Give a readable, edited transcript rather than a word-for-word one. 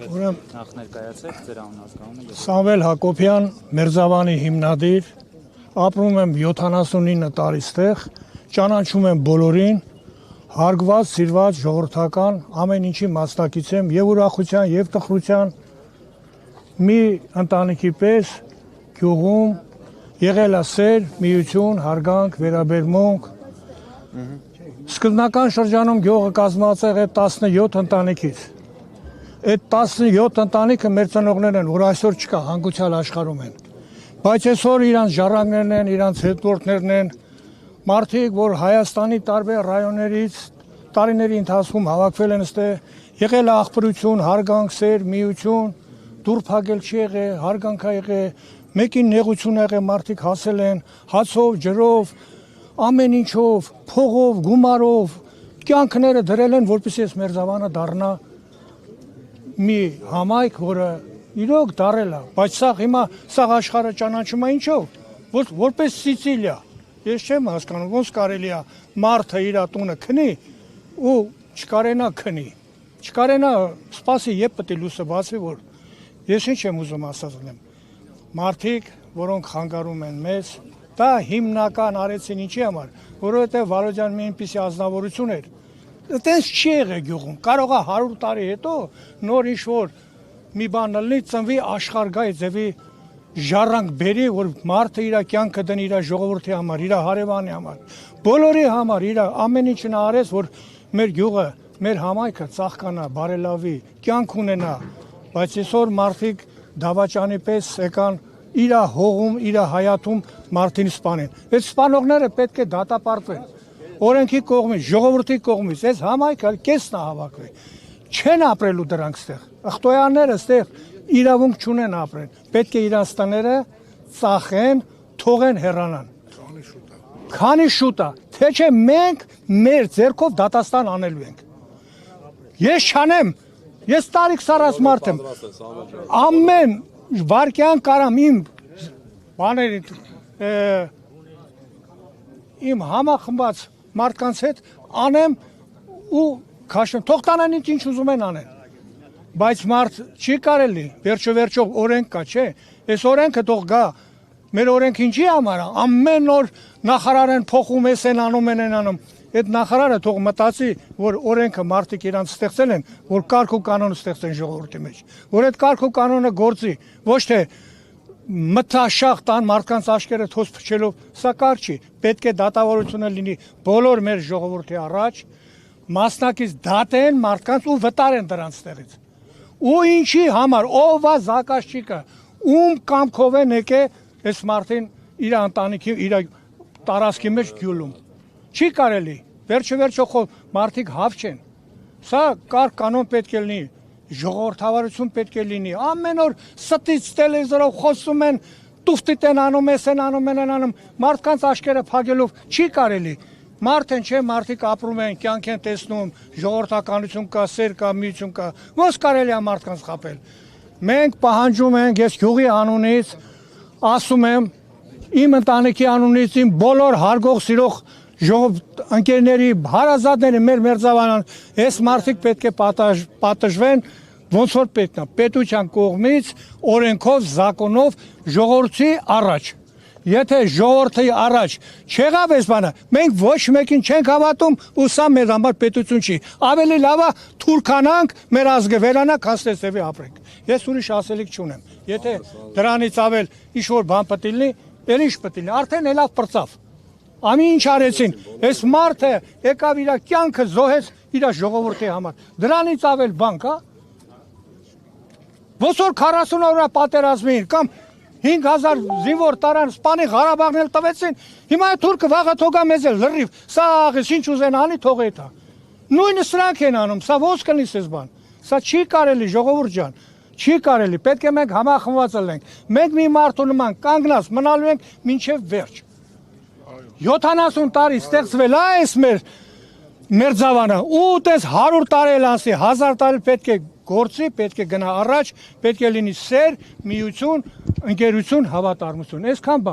նախ ներկայացեք ձեր անունը։ Սամվել Հակոբյան, Մերձավանի հիմնադիր, ապրում եմ 79 տարի ստեղ, ճանաչում եմ բոլորին, հարգված, սիրված, ժողովրդական, ամեն ինչի մասնակից եմ, եւ ուրախության, եւ տխրության, մի ընտանիքի պես գյուղում եղել է սեր, միություն, հարգանք, վերաբերմունք։ Սկզբնական շրջանում գյուղը կազմված է 17 ընտանիքից։ Այդ 17 ընտանիքը մեր ծնողներն են, որ այսօր չկա, հանգուցյալ աշխարհում են։ Բայց այսօր իրանց ժառանգներն են, իրանց հետնորդներն են, մարդիկ, որ Հայաստանի տարբեր ռայոններից տարիների ընթացքում հավաքվել են այստեղ, եղել է աղբյուրություն, հարգանք, սեր, միություն, դուր փակել չի եղել, հարգանք ա եղել, մեկին նեղություն ա եղել, մարդիկ հասել են, հացով, ջրով, ամեն ինչով, փողով, գումարով, կյանքները դրել են, որպեսզի այս Մերձավանը դառնա մի համայնք, որը իրոք դարել է, բայց սա հիմա սա աշխարհը ճանաչում է ինչով, որպես Սիցիլիա։ Ես չեմ հասկանում, ոնց կարելի է մարդը իր տունը քնի ու չկարենա քնի, չկարենա սպասի, երբ պետք է լույսը բացվի, որ ես ինչ եմ ուզում ասածնեմ։ Մարդիկ, որոնք խանգարում են մեզ, դա հիմնական արեցին ինչի համար, որովհետև Վարոդյան մի այնպիսի ազնվորություն էր։ Այդպես չի եղել գյուղում, կարող է 100 տարի հետո նոր ինչ-որ մի բան լինի, ծնվի աշխարհգայ ձևի ժառանգ բերի, որ մարդը իր կյանքը դնի իր ժողովրդի համար, իր հարևանի համար, բոլորի համար, իր ամեն ինչն արեց, որ մեր գյուղը, մեր համայնքը ծաղկանա, բարելավի, կյանք ունենա, բայց այսօր մարդիկ դավաճանի պես եկան իր հողում, իր հայաթում մարդին սպանեն։ Այդ սպանողները պետք է դատապարտվեն։ Օրենքի կողմից, ժողովրդի կողմից, այս համայնքը կեսն է հավաքվել։ Չեն ապրելու դրանք ստեղ։ Ախտոյանները ստեղ իրավունք չունեն ապրեն։ Պետք է իրանց տները ծախեն, թողեն հեռանան։ Քանի շուտ է, թե չէ մենք մեր ձեռքով դատաստան անելու ենք։ Ես չանեմ, ես տարիք սարած մարդ եմ։ Ամեն վարկյան կարամ իմ բաների իմ համախմբած մարդկանց հետ անեմ ու քաշեմ, թող տանեն ինչ ուզում են անեն, բայց մարդ չի կարելի, վերջո օրենք կա, չէ, այս օրենքը թող գա, մեր օրենք ինչի համար է, ամեն օր նախարար են փոխում, ես են անում, են անում, այդ նախարարը թող մտածի, որ օրենքը մարդիկ իրանց ստեղծել են, որ կարգ ու կանոն ստեղծեն ժողովրդի մեջ, որ այդ կարգ ու կանոնը գործի, ոչ թե մթաշախ տան մարդկանց աշկերը թոս փչելով, սա կարգ չի, պետք է դատավորությունը լինի բոլոր մեր ժողովրդի առաջ, մասնակից դատեն մարդկանց ու վտարեն դրանց տեղից։ Ու ինչի համար, ով է զակաշճիկը, ում կամքով են եկե այս մարդին իր ընտանիքի, իր տարածքի մեջ գյուլում։ Չի կարելի, վերջո մարդիկ հավ չեն։ Սա կարգ կանոն պետք է լինի, ժողովրդավարություն պետք է լինի, ամեն օր ստից տելևիզորով խոսում են, տուֆտիտ են անում, ես են անում, մարդկանց աշկերը փակելով չի կարելի։ Մարդ են չէ, մարդիկ ապրում են, կյանք են տեսնում, ժողովրդականություն կա, սեր կա, միություն կա, ոնց կարելի է մարդկանց խաբել։ Մենք պահանջում ենք, ես գյուղի անունից ասում եմ, իմ ընտանիքի անունից, իմ բոլոր հարգող սիրող ընկերների, հարազատների, մեր Մերձավանան, այս մարդիկ պետք է պատժվեն, ոնց որ պետք է, պետության կողմից, օրենքով, զակոնով, ժողովրդի առաջ։ Եթե ժողովրդի առաջ չեղավ այս բանը, մենք ոչ մեկին չենք հավատում ու սա մեր համար պետություն չի։ Ավելի լավ է թուրքանանք, մեր ազգը վերանա, քան ստեսևի ապրենք։ Ես ուրիշ ասելիք չունեմ։ Եթե դրանից ավել ինչ-որ բան պետք լինի, էլ ինչ պետք լինի, արդեն ելավ պրծավ։ Ամեն ինչ արեցին, այս մարդը եկավ իր կյանքը զոհեց իր ժողովրդի համար։ Դրանից ավել բան կա։ Ոնց որ 40 օրյա պատերազմին կամ 5000 զինվոր տարան Սպանի Ղարաբաղն էլ տվեցին, հիմա թուրքը վաղը թողա մեզ էլ լրիվ, սա աղիս ինչ ուզեն անի թող էթա։ Նույնը սրանք են անում, սա ոնց կլինի այս բան։ Սա չի կարելի ժողովուրդ ջան, չի կարելի, պետք է մենք համախմբված լինենք։ Մենք մի մարդու նման կանգնած մնալու ենք մինչև վերջ։ 70 տարի ստեղծվել է այս մեր Մերձավանը, ու տես 100 տարի էլ անցի, 1000 տարի պետք է գործի, պետք է գնա առաջ, պետք է լինի սեր, միություն, ընկերություն, հավատարմություն, այսքան բան։